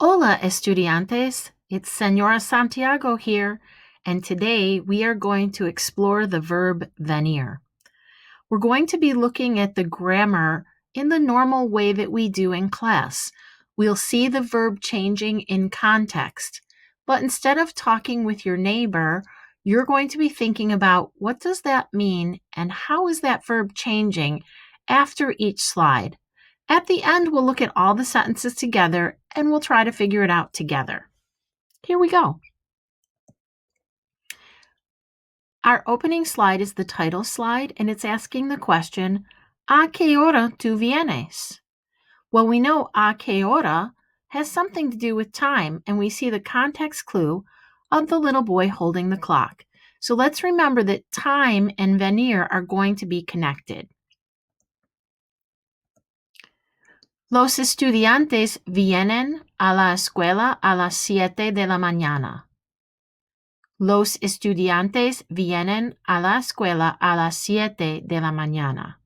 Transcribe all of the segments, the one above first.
Hola, estudiantes. It's Señora Santiago here, and today we are going to explore the verb venir. We're going to be looking at the grammar in the normal way that we do in class. We'll see the verb changing in context, but instead of talking with your neighbor, you're going to be thinking about what does that mean and how is that verb changing after each slide. At the end, we'll look at all the sentences together and we'll try to figure it out together. Here we go. Our opening slide is the title slide, and it's asking the question, ¿A qué hora tú vienes? Well, we know ¿a qué hora has something to do with time, and we see the context clue of the little boy holding the clock. So let's remember that time and venir are going to be connected. Los estudiantes vienen a la escuela a las 7 de la mañana. Los estudiantes vienen a la escuela a las 7 de la mañana.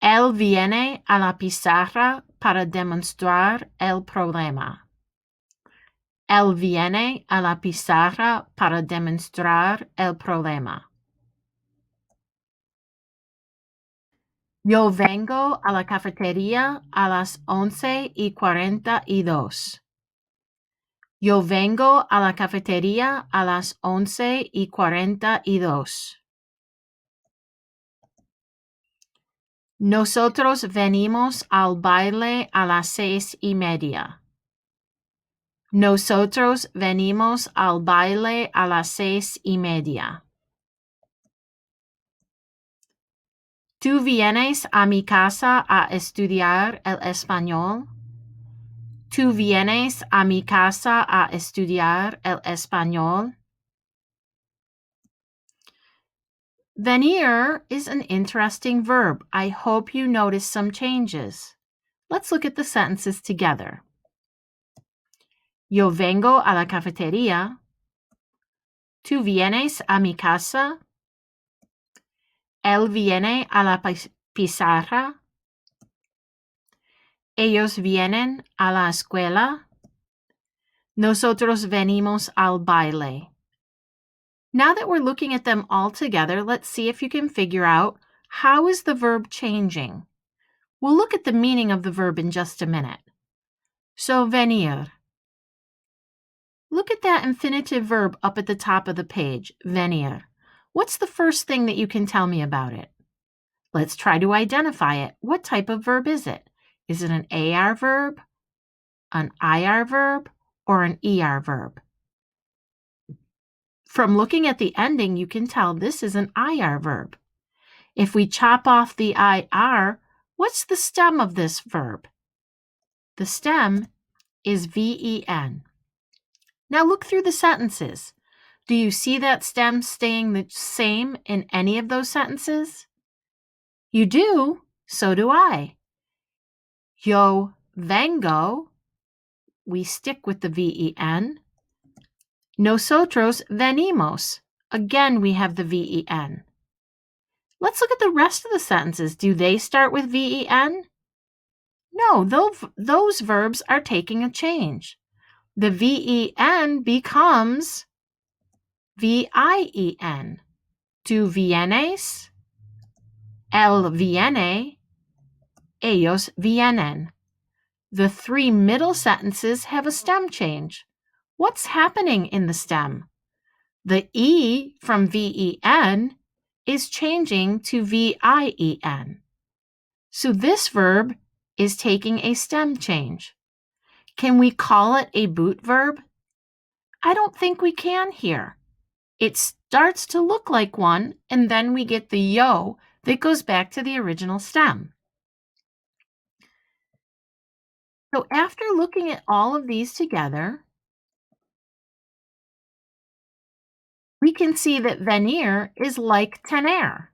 Él viene a la pizarra para demostrar el problema. Él viene a la pizarra para demostrar el problema. Yo vengo a la cafetería a las 11:42. Yo vengo a la cafetería a las 11:42. Nosotros venimos al baile a las 6:30. Nosotros venimos al baile a las 6:30. ¿Tú vienes a mi casa a estudiar el español? ¿Tú vienes a mi casa a estudiar el español? Venir is an interesting verb. I hope you notice some changes. Let's look at the sentences together. Yo vengo a la cafetería. ¿Tú vienes a mi casa? Él viene a la pizarra. Ellos vienen a la escuela. Nosotros venimos al baile. Now that we're looking at them all together, let's see if you can figure out how is the verb changing. We'll look at the meaning of the verb in just a minute. So, venir. Look at that infinitive verb up at the top of the page, venir. What's the first thing that you can tell me about it? Let's try to identify it. What type of verb is it? Is it an AR verb, an IR verb, or an ER verb? From looking at the ending, you can tell this is an IR verb. If we chop off the IR, what's the stem of this verb? The stem is VEN. Now look through the sentences. Do you see that stem staying the same in any of those sentences? You do, so do I. Yo vengo, we stick with the VEN. Nosotros venimos, again we have the VEN. Let's look at the rest of the sentences. Do they start with VEN? No, those verbs are taking a change. The VEN becomes VIEN. Tú vienes, él viene, ellos vienen. The three middle sentences have a stem change. What's happening in the stem? The E from VEN is changing to VIEN. So this verb is taking a stem change. Can we call it a boot verb? I don't think we can here. It starts to look like one, and then we get the yo that goes back to the original stem. So after looking at all of these together, we can see that venir is like tener.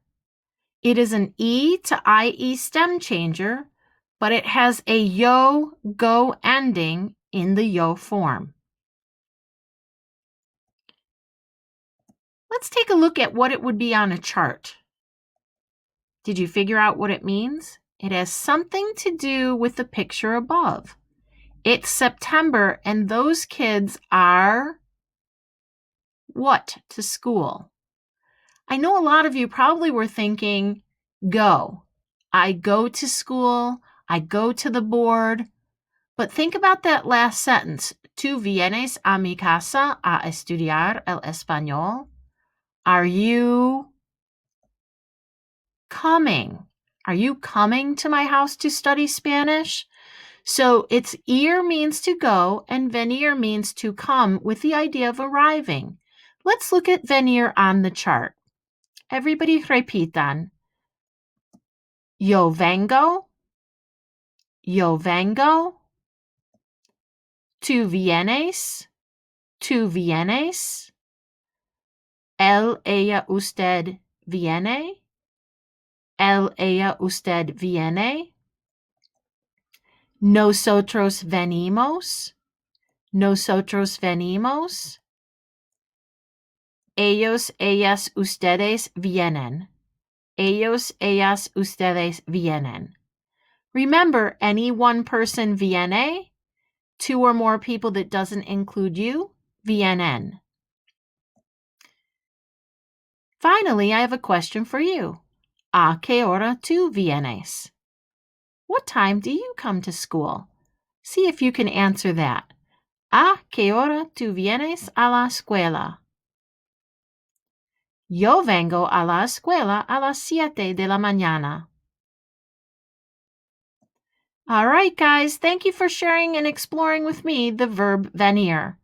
It is an E to IE stem changer, but it has a yo go ending in the yo form. Let's take a look at what it would be on a chart. Did you figure out what it means? It has something to do with the picture above. It's September, and those kids are what to school? I know a lot of you probably were thinking, go. I go to school. I go to the board. But think about that last sentence. Tú vienes a mi casa a estudiar el español. Are you coming? Are you coming to my house to study Spanish? So it's ir means to go and venir means to come with the idea of arriving. Let's look at venir on the chart. Everybody repitan. Yo vengo. Yo vengo. Tú vienes. Tú vienes. Él, ella, usted viene. Él, ella, usted viene. Nosotros venimos. Nosotros venimos. Ellos, ellas, ustedes vienen. Ellos, ellas, ustedes vienen. Remember, any one person viene, two or more people that doesn't include you, vienen. Finally, I have a question for you. ¿A qué hora tú vienes? What time do you come to school? See if you can answer that. ¿A qué hora tú vienes a la escuela? Yo vengo a la escuela a las 7 de la mañana. All right, guys, thank you for sharing and exploring with me the verb venir.